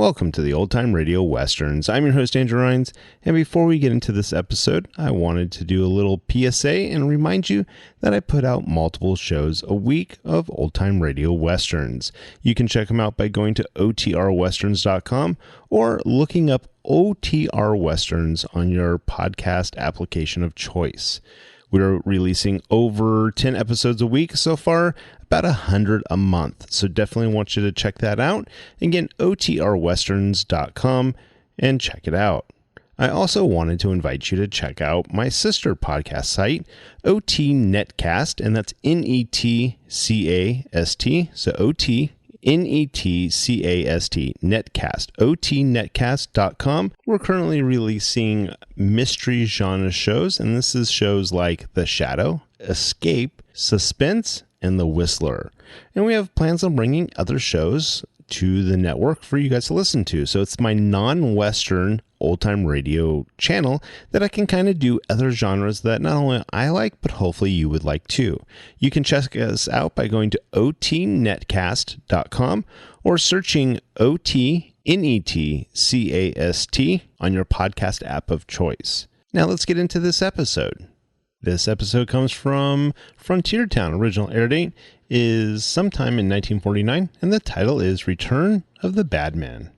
Welcome to the Old Time Radio Westerns. I'm your host, Andrew Rhines, and before we get into this episode, I wanted to do a little PSA and remind you that I put out multiple shows a week of Old Time Radio Westerns. You can check them out by going to otrwesterns.com or looking up OTR Westerns on your podcast application of choice. We're releasing over 10 episodes a week so far, about 100 a month. So definitely want you to check that out. Again, otrwesterns.com and check it out. I also wanted to invite you to check out my sister podcast site, OT Netcast, and that's Netcast. So OT Netcast, Netcast, otnetcast.com. We're currently releasing mystery genre shows, and this is shows like The Shadow, Escape, Suspense, and The Whistler. And we have plans on bringing other shows to the network for you guys to listen to. So it's my non-Western old-time radio channel that I can kind of do other genres that not only I like, but hopefully you would like too. You can check us out by going to otnetcast.com or searching OTNETCAST on your podcast app of choice. Now let's get into this episode. This episode comes from Frontier Town. Original air date is sometime in 1949, and the title is Return of the Badmen.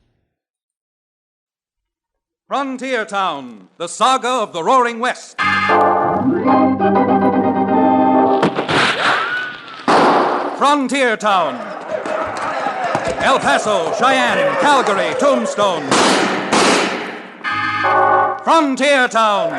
Frontier Town, the saga of the Roaring West. Frontier Town. El Paso, Cheyenne, Calgary, Tombstone. Frontier Town.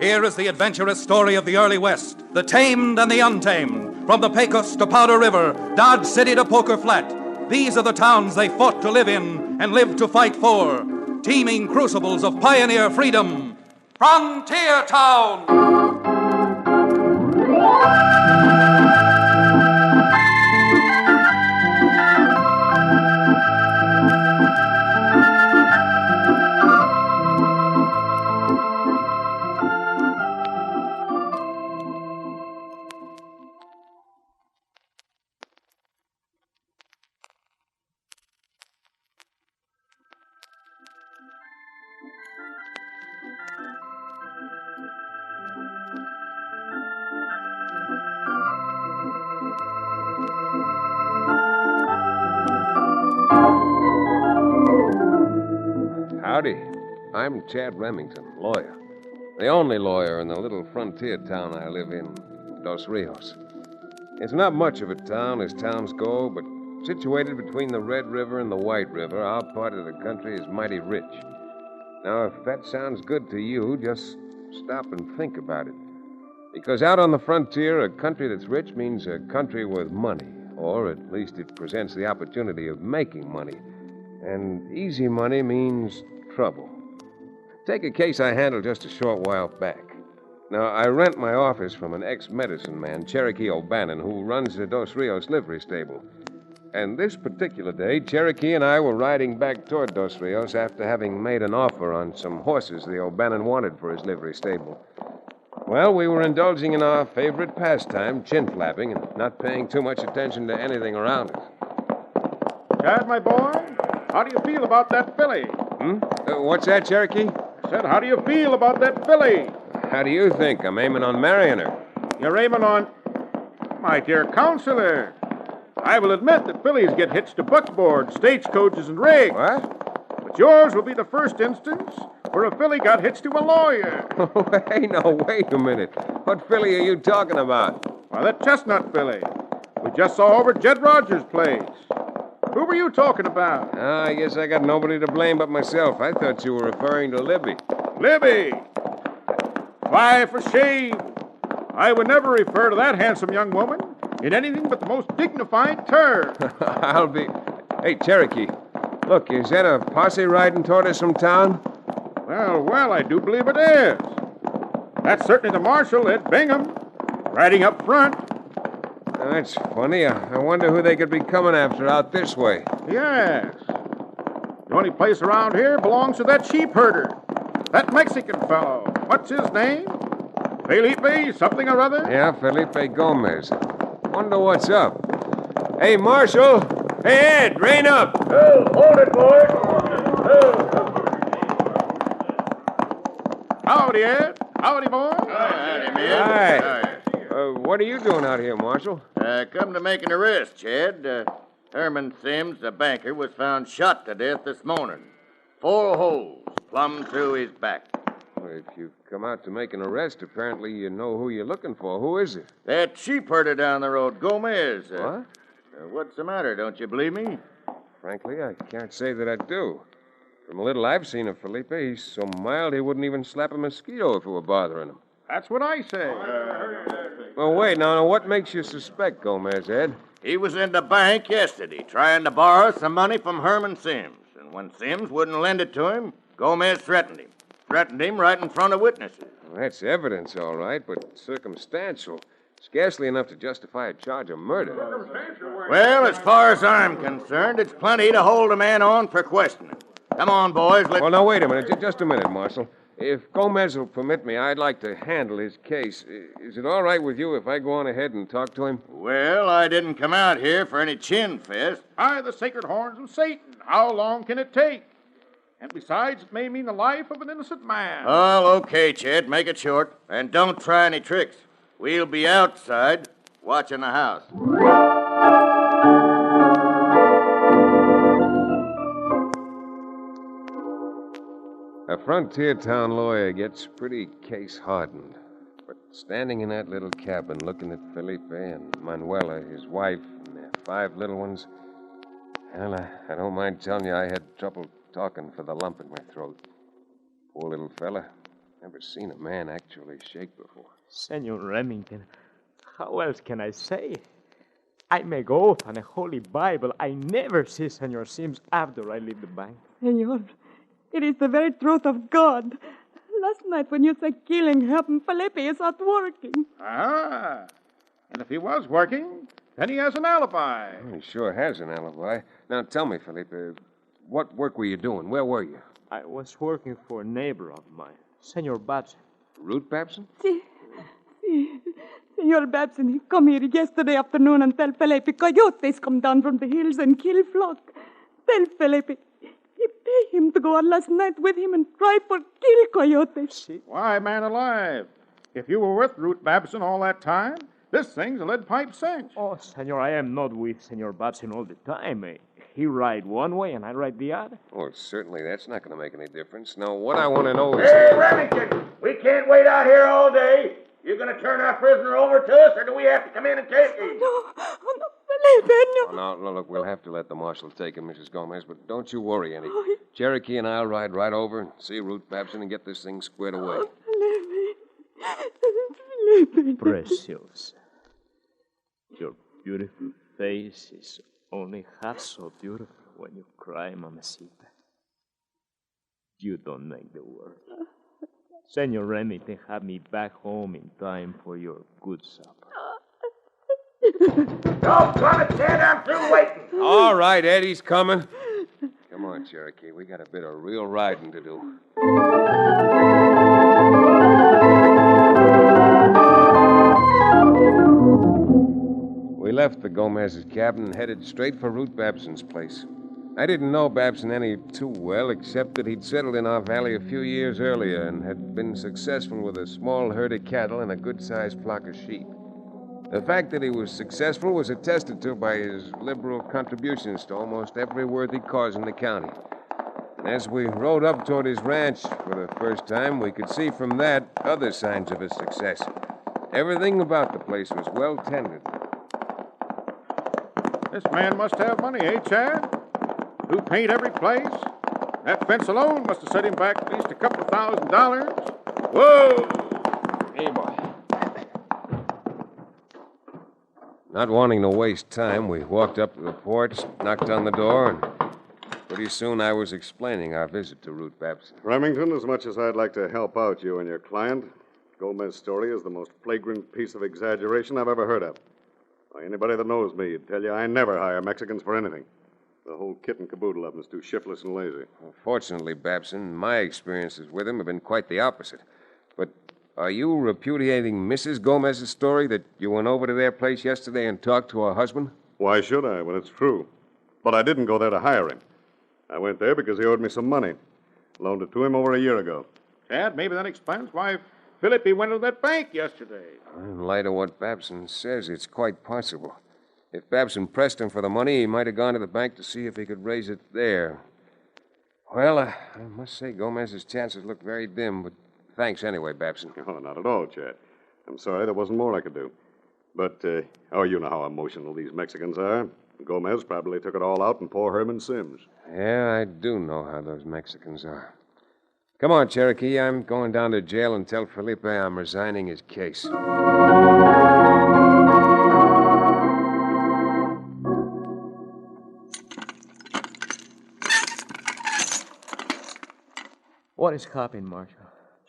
Here is the adventurous story of the early West, the tamed and the untamed. From the Pecos to Powder River, Dodge City to Poker Flat. These are the towns they fought to live in and lived to fight for. Teeming crucibles of pioneer freedom. Frontier Town! Howdy. I'm Chad Remington, lawyer. The only lawyer in the little frontier town I live in, Dos Rios. It's not much of a town as towns go, but situated between the Red River and the White River, our part of the country is mighty rich. Now, if that sounds good to you, just stop and think about it. Because out on the frontier, a country that's rich means a country with money, or at least it presents the opportunity of making money. And easy money means trouble. Take a case I handled just a short while back. Now, I rent my office from an ex-medicine man, Cherokee O'Bannon, who runs the Dos Rios livery stable. And this particular day, Cherokee and I were riding back toward Dos Rios after having made an offer on some horses the O'Bannon wanted for his livery stable. Well, we were indulging in our favorite pastime, chin-flapping, and not paying too much attention to anything around us. Chad, my boy, how do you feel about that filly? What's that, Cherokee? I said, how do you feel about that filly? How do you think? I'm aiming on marrying her. You're aiming on... My dear counselor, I will admit that fillies get hitched to buckboards, stagecoaches, and rigs. What? But yours will be the first instance where a filly got hitched to a lawyer. Hey, no, wait a minute. What filly are you talking about? Why, that chestnut filly we just saw over at Jed Rogers' place. Who were you talking about? I guess I got nobody to blame but myself. I thought you were referring to Libby. Libby! Why, for shame. I would never refer to that handsome young woman in anything but the most dignified terms. I'll be... Hey, Cherokee, look, is that a posse riding toward us from town? Well, I do believe it is. That's certainly the marshal, Ed Bingham, riding up front. That's funny. I wonder who they could be coming after out this way. Yes. The only place around here belongs to that sheep herder. That Mexican fellow. What's his name? Felipe, something or other? Yeah, Felipe Gomez. Wonder what's up. Hey, Marshal. Hey, Ed, rein up. Oh, hold it, boy. Howdy, Ed. Howdy, boy. Howdy, Hi. What are you doing out here, Marshal? Come to make an arrest, Chad. Herman Sims, the banker, was found shot to death this morning. 4 holes plumb through his back. Well, if you've come out to make an arrest, apparently you know who you're looking for. Who is it? That sheep herder down the road, Gomez. What? What's the matter? Don't you believe me? Frankly, I can't say that I do. From a little I've seen of Felipe, he's so mild he wouldn't even slap a mosquito if it were bothering him. That's what I say. Well, wait, now, what makes you suspect Gomez, Ed? He was in the bank yesterday trying to borrow some money from Herman Sims. And when Sims wouldn't lend it to him, Gomez threatened him. Threatened him right in front of witnesses. Well, that's evidence, all right, but circumstantial. Scarcely enough to justify a charge of murder. Well, as far as I'm concerned, it's plenty to hold a man on for questioning. Come on, boys, let's... Well, now, wait a minute. Just a minute, Marshal. If Gomez will permit me, I'd like to handle his case. Is it all right with you if I go on ahead and talk to him? Well, I didn't come out here for any chin fest. By the sacred horns of Satan, how long can it take? And besides, it may mean the life of an innocent man. Oh, okay, Chet, make it short. And don't try any tricks. We'll be outside watching the house. A frontier town lawyer gets pretty case-hardened. But standing in that little cabin looking at Felipe and Manuela, his wife, and their 5 little ones, well, I don't mind telling you I had trouble talking for the lump in my throat. Poor little fella. Never seen a man actually shake before. Senor Remington, how else can I say? I make oath on a holy Bible I never see Senor Sims after I leave the bank. Senor, it is the very truth of God. Last night when you said killing happened, Felipe is not working. Ah, and if he was working, then he has an alibi. Well, he sure has an alibi. Now, tell me, Felipe, what work were you doing? Where were you? I was working for a neighbor of mine, Senor Badmen. Root Babson? Si. Senor Babson, he come here yesterday afternoon and tell Felipe coyotes come down from the hills and kill flock. Tell Felipe he pay him to go out last night with him and try for kill coyotes. Si. Why, man alive, if you were with Root Babson all that time, this thing's a lead pipe cinch. Oh, Senor, I am not with Senor Badmen all the time. He ride one way and I ride the other. Well, certainly that's not going to make any difference. Now, what I want to know is... Hey, Remington, we can't wait out here all day. You going to turn our prisoner over to us, or do we have to come in and take him? No, Felipe, no. Oh, no, look, we'll have to let the marshal take him, Mrs. Gomez, but don't you worry any. Cherokee and I'll ride right over and see Root Babson and get this thing squared away. Felipe. Precious. Your beautiful face is only half so beautiful when you cry, Mamacita. You don't make the word. Senor Remington had me back home in time for your good supper. Don't run it, Ted. I'm through waiting. All right, Eddie's coming. Come on, Cherokee. We got a bit of real riding to do. We left the Gomez's cabin and headed straight for Root Babson's place. I didn't know Babson any too well, except that he'd settled in our valley a few years earlier and had been successful with a small herd of cattle and a good-sized flock of sheep. The fact that he was successful was attested to by his liberal contributions to almost every worthy cause in the county. And as we rode up toward his ranch for the first time, we could see from that other signs of his success. Everything about the place was well tended. This man must have money, eh, Chad? Who paint every place? That fence alone must have set him back at least a couple $1,000. Whoa! Hey, boy. Not wanting to waste time, we walked up to the porch, knocked on the door, and pretty soon I was explaining our visit to Root Babson. Remington, as much as I'd like to help out you and your client, Gomez's story is the most flagrant piece of exaggeration I've ever heard of. Why, anybody that knows me would tell you I never hire Mexicans for anything. The whole kit and caboodle of them is too shiftless and lazy. Well, fortunately, Babson, my experiences with him have been quite the opposite. But Are you repudiating Mrs. Gomez's story that you went over to their place yesterday and talked to her husband? Why should I when it's true? But I didn't go there to hire him. I went there because he owed me some money. Loaned it to him over a year ago. Chad, maybe that explains why Philippi went to that bank yesterday. In light of what Babson says, it's quite possible. If Babson pressed him for the money, he might have gone to the bank to see if he could raise it there. Well, I must say Gomez's chances look very dim, but thanks anyway, Babson. Oh, not at all, Chad. I'm sorry there wasn't more I could do. But, you know how emotional these Mexicans are. Gomez probably took it all out in poor Herman Sims. Yeah, I do know how those Mexicans are. Come on, Cherokee. I'm going down to jail and tell Felipe I'm resigning his case. What is happening, Marshal?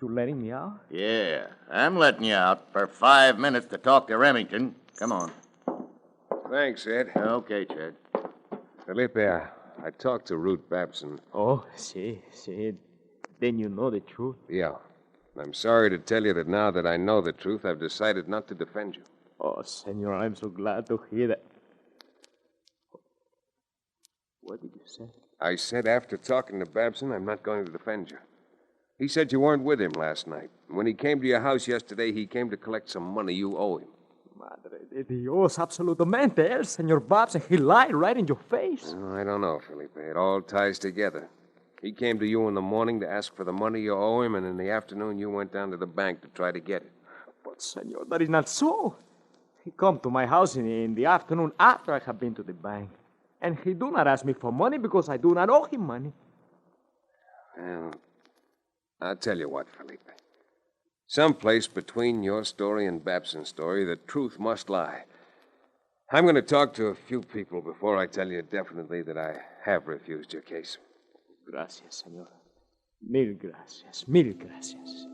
You letting me out? Yeah, I'm letting you out for 5 minutes to talk to Remington. Come on. Thanks, Ed. Okay, Chad. Felipe, I talked to Ruth Babson. Oh, see. Then you know the truth. Yeah. I'm sorry to tell you that now that I know the truth, I've decided not to defend you. Oh, Senor, I'm so glad to hear that. What did you say? I said after talking to Babson, I'm not going to defend you. He said you weren't with him last night. When he came to your house yesterday, he came to collect some money you owe him. Madre de Dios, absolutamente. El Senor Babson, he lied right in your face. Oh, I don't know, Felipe. It all ties together. He came to you in the morning to ask for the money you owe him, and in the afternoon you went down to the bank to try to get it. But, Senor, that is not so. He come to my house in the afternoon after I have been to the bank. And he do not ask me for money because I do not owe him money. Well, I'll tell you what, Felipe. Someplace between your story and Babson's story, the truth must lie. I'm going to talk to a few people before I tell you definitely that I have refused your case. Gracias, Senor. Mil gracias. Mil gracias.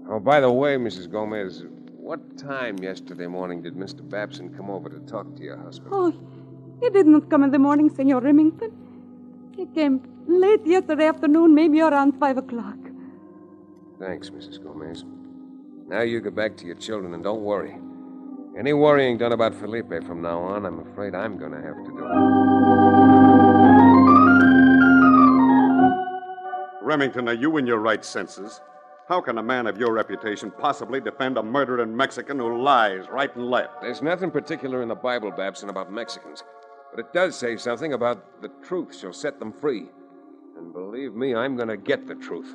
Oh, by the way, Mrs. Gomez, what time yesterday morning did Mr. Babson come over to talk to your husband? Oh, he did not come in the morning, Senor Remington. He came late yesterday afternoon, maybe around 5 o'clock. Thanks, Mrs. Gomez. Now you get back to your children and don't worry. Any worrying done about Felipe from now on, I'm afraid I'm going to have to do it. Remington, are you in your right senses? How can a man of your reputation possibly defend a murdering Mexican who lies right and left? There's nothing particular in the Bible, Babson, about Mexicans. But it does say something about the truth shall set them free. And believe me, I'm going to get the truth.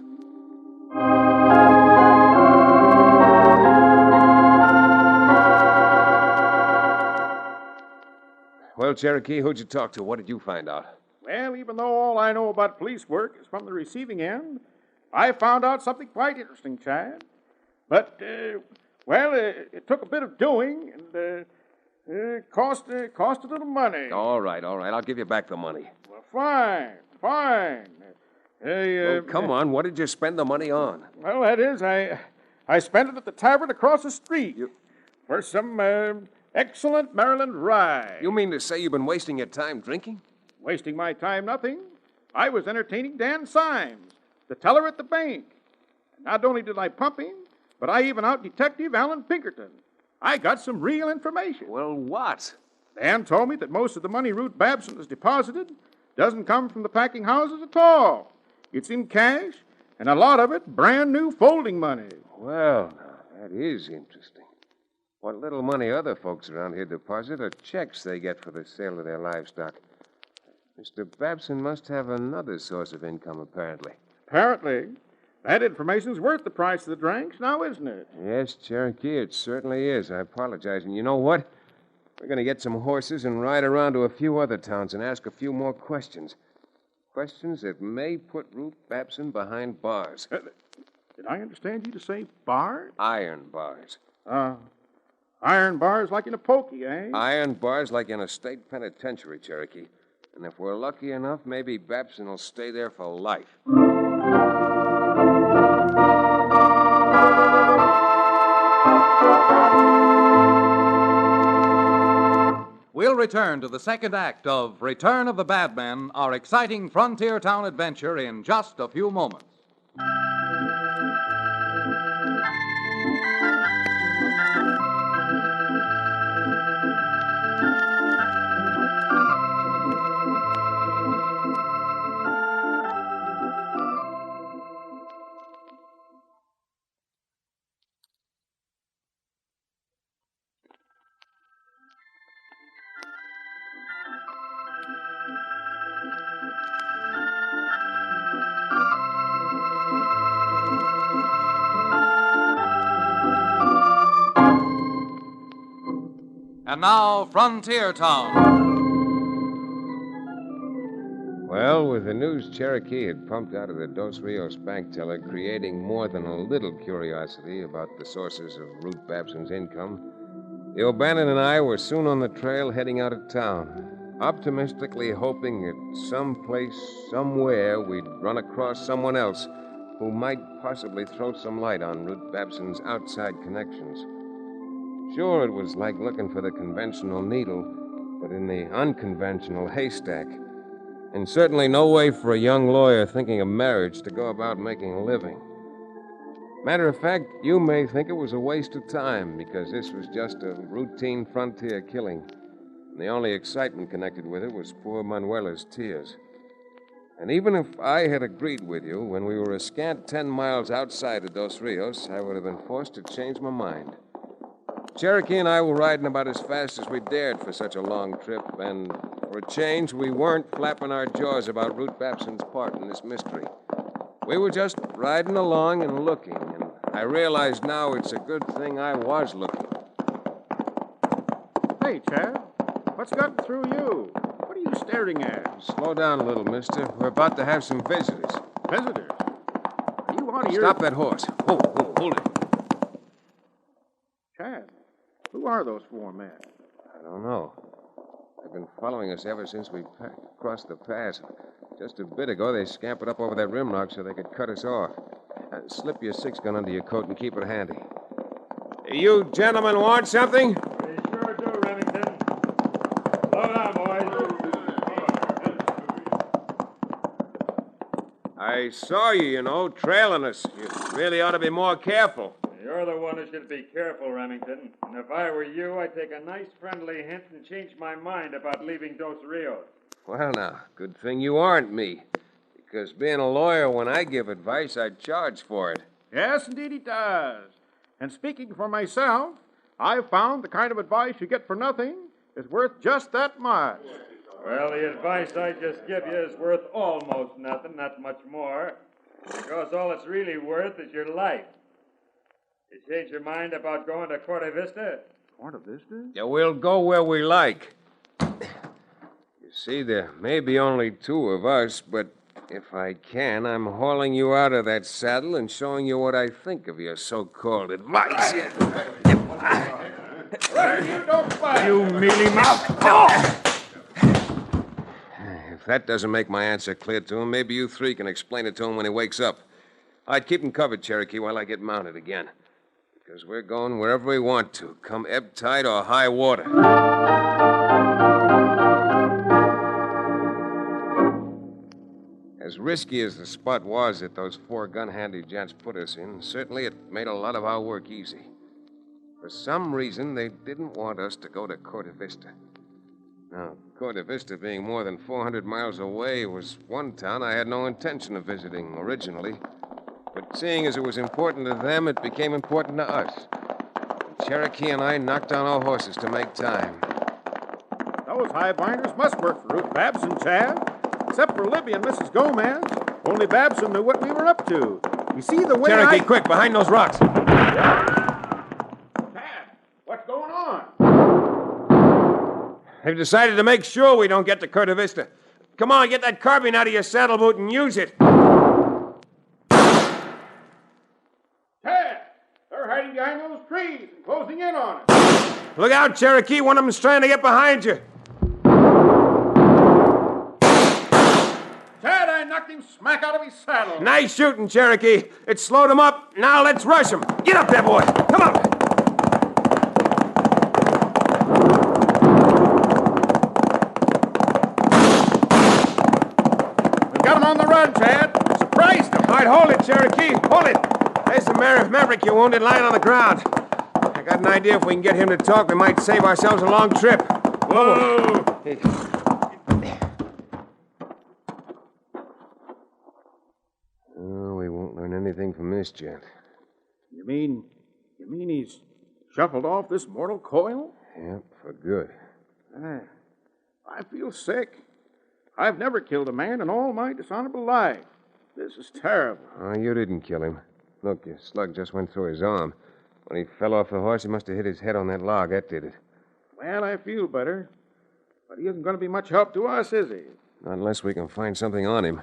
Well, Cherokee, who'd you talk to? What did you find out? Well, even though all I know about police work is from the receiving end, I found out something quite interesting, Chad. But, it took a bit of doing and cost a little money. All right. I'll give you back the money. Well, fine. Come on. What did you spend the money on? Well, that is, I spent it at the tavern across the street for some excellent Maryland rye. You mean to say you've been wasting your time drinking? Wasting my time, nothing. I was entertaining Dan Symes, the teller at the bank. Not only did I pump him, but I even out Detective Alan Pinkerton. I got some real information. Well, what? Dan told me that most of the money Ruth Babson has deposited doesn't come from the packing houses at all. It's in cash, and a lot of it brand new folding money. Well, now, that is interesting. What little money other folks around here deposit are checks they get for the sale of their livestock. Mr. Babson must have another source of income, apparently. Apparently. That information's worth the price of the drinks now, isn't it? Yes, Cherokee, it certainly is. I apologize. And you know what? We're going to get some horses and ride around to a few other towns and ask a few more questions. Questions that may put Ruth Babson behind bars. Did I understand you to say bars? Iron bars. Iron bars like in a pokey, eh? Iron bars like in a state penitentiary, Cherokee. And if we're lucky enough, maybe Babson will stay there for life. We'll return to the second act of Return of the Badmen, our exciting frontier town adventure, in just a few moments. And now, Frontier Town. Well, with the news Cherokee had pumped out of the Dos Rios bank teller, creating more than a little curiosity about the sources of Ruth Babson's income, the O'Bannon and I were soon on the trail heading out of town, optimistically hoping that someplace, somewhere, we'd run across someone else who might possibly throw some light on Ruth Babson's outside connections. Sure, it was like looking for the conventional needle, but in the unconventional haystack. And certainly no way for a young lawyer thinking of marriage to go about making a living. Matter of fact, you may think it was a waste of time because this was just a routine frontier killing. And the only excitement connected with it was poor Manuela's tears. And even if I had agreed with you, when we were a scant 10 miles outside of Dos Rios, I would have been forced to change my mind. Cherokee and I were riding about as fast as we dared for such a long trip, and for a change, we weren't flapping our jaws about Ruth Babson's part in this mystery. We were just riding along and looking, and I realize now it's a good thing I was looking. Hey, Chad, what's gotten through you? What are you staring at? Slow down a little, mister. We're about to have some visitors. Visitors? You out of your... Stop that horse. Hold it. Chad, who are those four men? I don't know. They've been following us ever since we crossed the pass. Just a bit ago, they scampered up over that rim rock so they could cut us off. Slip your 6-gun under your coat and keep it handy. You gentlemen want something? We sure do, Remington. Slow down, boys. I saw you, trailing us. You really ought to be more careful. You're the one who should be careful, Remington. And if I were you, I'd take a nice friendly hint and change my mind about leaving Dos Rios. Well, now, good thing you aren't me. Because being a lawyer, when I give advice, I charge for it. Yes, indeed he does. And speaking for myself, I've found the kind of advice you get for nothing is worth just that much. Well, the advice I just give you is worth almost nothing, not much more. Because all it's really worth is your life. You change your mind about going to Corte Vista? Corte Vista? Yeah, we'll go where we like. You see, there may be only 2 of us, but if I can, I'm hauling you out of that saddle and showing you what I think of your so-called advice. You don't fight! You mealy mouth! If that doesn't make my answer clear to him, maybe you 3 can explain it to him when he wakes up. I'd keep him covered, Cherokee, while I get mounted again. Because we're going wherever we want to, come ebb tide or high water. As risky as the spot was that those 4 gun-handy gents put us in, certainly it made a lot of our work easy. For some reason, they didn't want us to go to Corte Vista. Now, Corte Vista being more than 400 miles away was one town I had no intention of visiting originally. But seeing as it was important to them, it became important to us. Cherokee and I knocked down our horses to make time. Those highbinders must work for Ruth Babson, Chad. Except for Libby and Mrs. Gomez. Only Babson knew what we were up to. You see the way Cherokee, quick, behind those rocks. Chad, what's going on? They've decided to make sure we don't get to Corte Vista. Come on, get that carbine out of your saddle boot and use it. Chad, they're hiding behind those trees and closing in on us. Look out, Cherokee. One of them's trying to get behind you. Chad, I knocked him smack out of his saddle. Nice shooting, Cherokee. It slowed him up. Now let's rush him. Get up there, boy. Come on. on, Chad. Surprised him. All right, hold it, Cherokee. Hold it. There's the Maverick you wounded lying on the ground. I got an idea if we can get him to talk, we might save ourselves a long trip. Whoa. Oh, we won't learn anything from this gent. You mean he's shuffled off this mortal coil? Yep, for good. I feel sick. I've never killed a man in all my dishonorable life. This is terrible. Oh, you didn't kill him. Look, your slug just went through his arm. When he fell off the horse, he must have hit his head on that log. That did it. Well, I feel better. But he isn't going to be much help to us, is he? Not unless we can find something on him.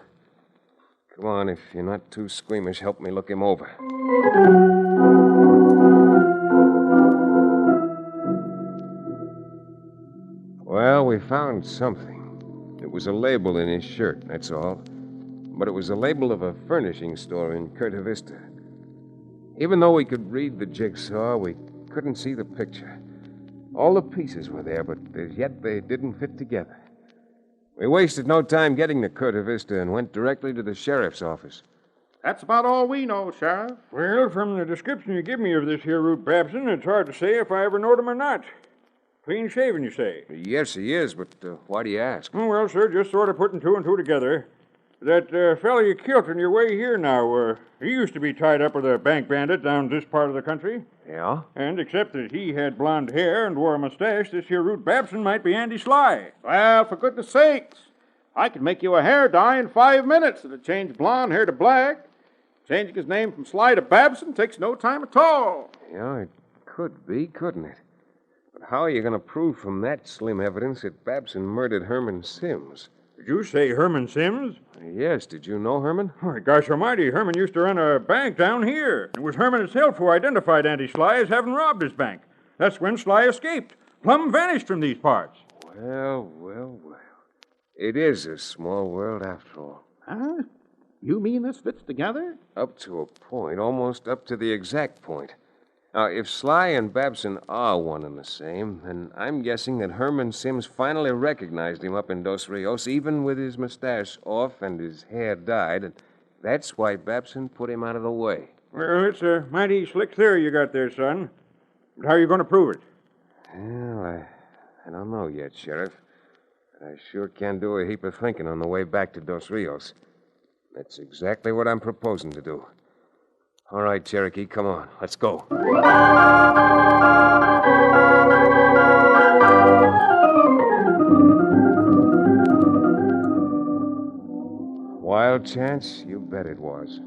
Come on, if you're not too squeamish, help me look him over. Well, we found something. It was a label in his shirt, that's all. But it was a label of a furnishing store in Corte Vista. Even though we could read the jigsaw, we couldn't see the picture. All the pieces were there, but as yet they didn't fit together. We wasted no time getting to Corte Vista and went directly to the sheriff's office. That's about all we know, Sheriff. Well, from the description you give me of this here Root Babson, it's hard to say if I ever knowed him or not. Clean shaven, you say? Yes, he is, but why do you ask? Oh, well, sir, just sort of putting two and two together. That fellow you killed on your way here now, he used to be tied up with a bank bandit down this part of the country. Yeah? And except that he had blonde hair and wore a mustache, this here Root Babson might be Andy Sly. Well, for goodness sakes, I could make you a hair dye in 5 minutes that'd change blonde hair to black. Changing his name from Sly to Babson takes no time at all. Yeah, it could be, couldn't it? But how are you going to prove from that slim evidence that Babson murdered Herman Sims? Did you say Herman Sims? Yes, did you know Herman? Oh, gosh almighty, Herman used to run a bank down here. It was Herman himself who identified Andy Sly as having robbed his bank. That's when Sly escaped. Plumb vanished from these parts. Well. It is a small world after all. Huh? You mean this fits together? Up to a point, almost up to the exact point. Now, if Sly and Babson are one and the same, then I'm guessing that Herman Sims finally recognized him up in Dos Rios, even with his mustache off and his hair dyed, and that's why Babson put him out of the way. Well, it's a mighty slick theory you got there, son. But how are you going to prove it? Well, I don't know yet, Sheriff. But I sure can do a heap of thinking on the way back to Dos Rios. That's exactly what I'm proposing to do. All right, Cherokee, come on. Let's go. Wild chance? You bet it was.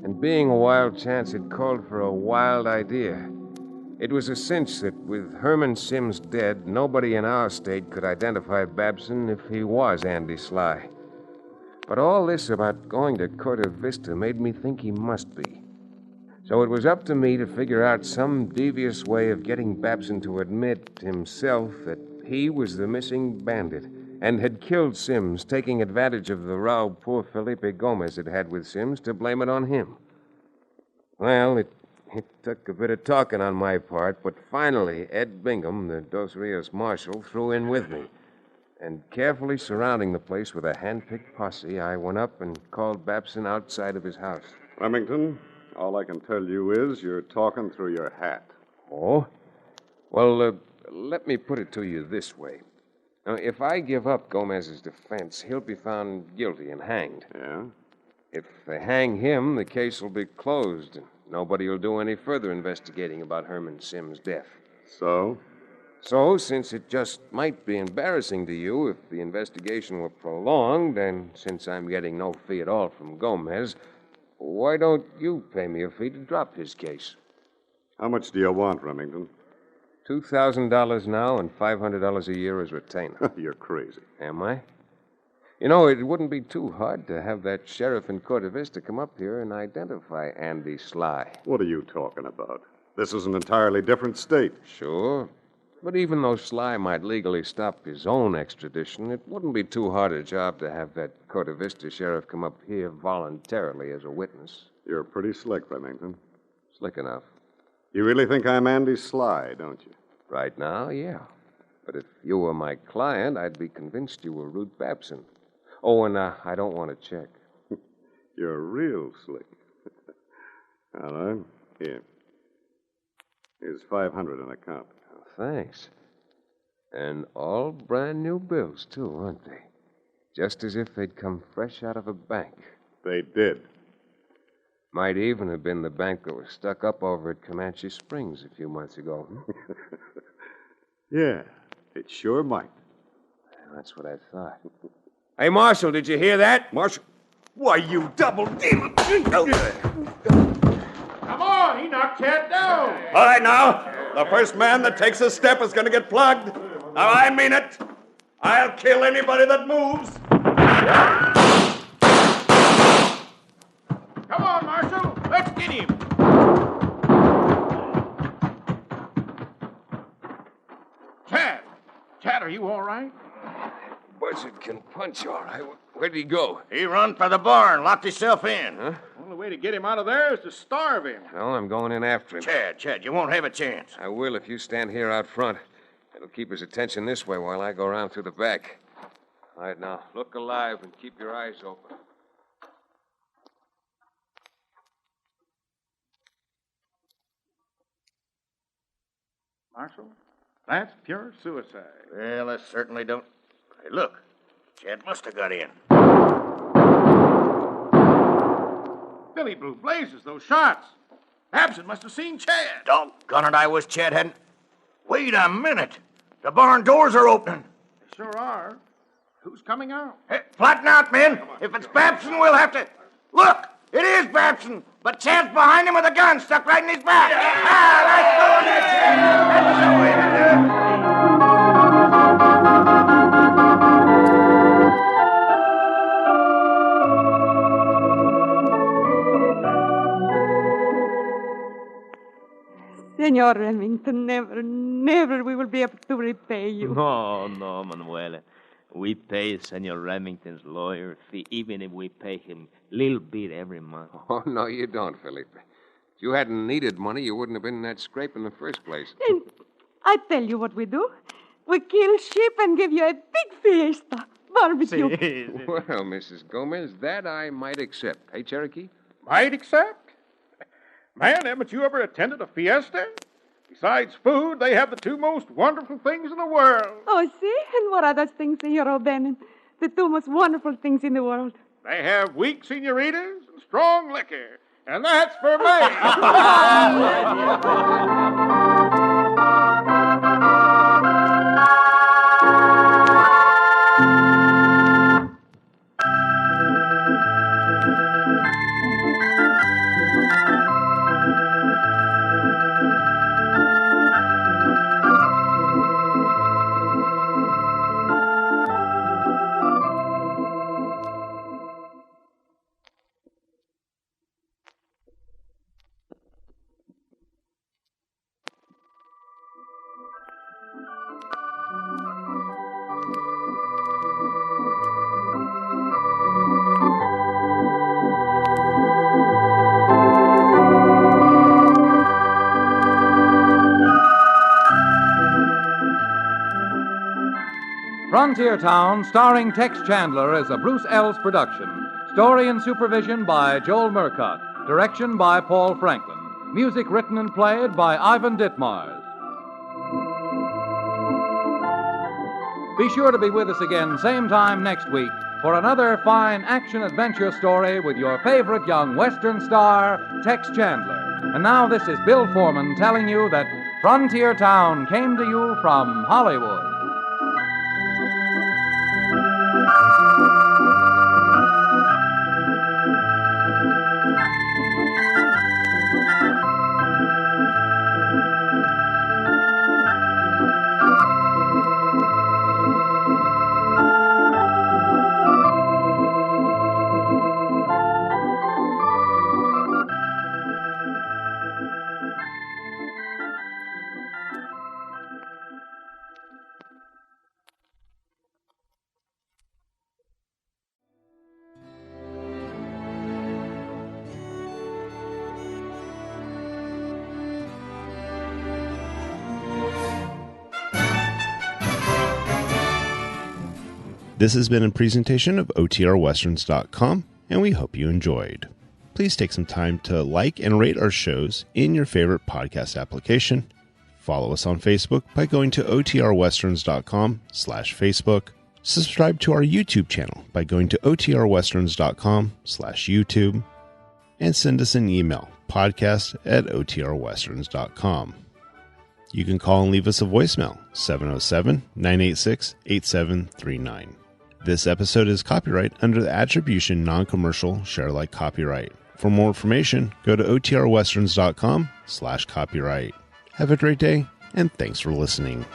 And being a wild chance, it called for a wild idea. It was a cinch that with Herman Sims dead, nobody in our state could identify Babson if he was Andy Sly. But all this about going to Corte Vista made me think he must be. So it was up to me to figure out some devious way of getting Babson to admit himself that he was the missing bandit and had killed Sims, taking advantage of the row poor Felipe Gomez had had with Sims to blame it on him. Well, it took a bit of talking on my part, but finally Ed Bingham, the Dos Rios marshal, threw in with me. And carefully surrounding the place with a hand-picked posse, I went up and called Babson outside of his house. Remington, all I can tell you is you're talking through your hat. Oh? Well, let me put it to you this way. Now, if I give up Gomez's defense, he'll be found guilty and hanged. Yeah? If they hang him, the case will be closed, and nobody will do any further investigating about Herman Sims' death. So? So, since it just might be embarrassing to you if the investigation were prolonged, and since I'm getting no fee at all from Gomez, why don't you pay me a fee to drop his case? How much do you want, Remington? $2,000 now and $500 a year as retainer. You're crazy. Am I? You know, it wouldn't be too hard to have that sheriff in Corte Vista come up here and identify Andy Sly. What are you talking about? This is an entirely different state. Sure. But even though Sly might legally stop his own extradition, it wouldn't be too hard a job to have that Corte Vista sheriff come up here voluntarily as a witness. You're pretty slick, Remington. Slick enough. You really think I'm Andy Sly, don't you? Right now, yeah. But if you were my client, I'd be convinced you were Ruth Babson. Oh, and I don't want to check. You're real slick. All right. Here. Here's $500 on account. Oh, thanks. And all brand new bills, too, aren't they? Just as if they'd come fresh out of a bank. They did. Might even have been the bank that was stuck up over at Comanche Springs a few months ago. Yeah, it sure might. That's what I thought. Hey, Marshal, did you hear that? Marshal. Why, you double demon! Come on, he knocked Chad down. All right, now. The first man that takes a step is going to get plugged. Now, I mean it. I'll kill anybody that moves. Come on, Marshal. Let's get him. Chad, are you all right? Buzzard can punch, all right. Where'd he go? He run for the barn, locked himself in. Huh? Only way to get him out of there is to starve him. Well, I'm going in after him. Chad, you won't have a chance. I will if you stand here out front. It'll keep his attention this way while I go around through the back. All right, now, look alive and keep your eyes open. Marshal, that's pure suicide. Well, I certainly don't. Hey, look. Chad must have got in. Billy Blue blazes, those shots. Babson must have seen Chad. Doggone it, I wish Chad hadn't. Wait a minute. The barn doors are opening. They sure are. Who's coming out? Hey, flatten out, men. If it's Babson, we'll have to... Look, it is Babson, but Chad's behind him with a gun stuck right in his back. Let's go in there, Chad. That's the way to do it. Senor Remington, never we will be able to repay you. No, Manuela. We pay Senor Remington's lawyer fee, even if we pay him a little bit every month. Oh, no, you don't, Felipe. If you hadn't needed money, you wouldn't have been in that scrape in the first place. Then I tell you what we do. We kill sheep and give you a big fiesta. Barbecue. Well, Mrs. Gomez, that I might accept. Hey, Cherokee? Might accept? Man, haven't you ever attended a fiesta? Besides food, they have the two most wonderful things in the world. Oh, see? And what are those things, Senor O'Bannon? The two most wonderful things in the world. They have weak senoritas and strong liquor. And that's for me. Frontier Town, starring Tex Chandler, is a Bruce Ells production. Story and supervision by Joel Murcott. Direction by Paul Franklin. Music written and played by Ivan Ditmars. Be sure to be with us again same time next week for another fine action-adventure story with your favorite young Western star, Tex Chandler. And now this is Bill Foreman telling you that Frontier Town came to you from Hollywood. This has been a presentation of OTRWesterns.com. and we hope you enjoyed. Please take some time to like and rate our shows in your favorite podcast application. Follow us on Facebook by going to otrwesterns.com/Facebook. Subscribe to our YouTube channel by going to otrwesterns.com/YouTube. And send us an email, podcast@otrwesterns.com. You can call and leave us a voicemail, 707-986-8739. This episode is copyright under the Attribution Non-Commercial Share-alike copyright. For more information, go to otrwesterns.com/copyright. Have a great day, and thanks for listening.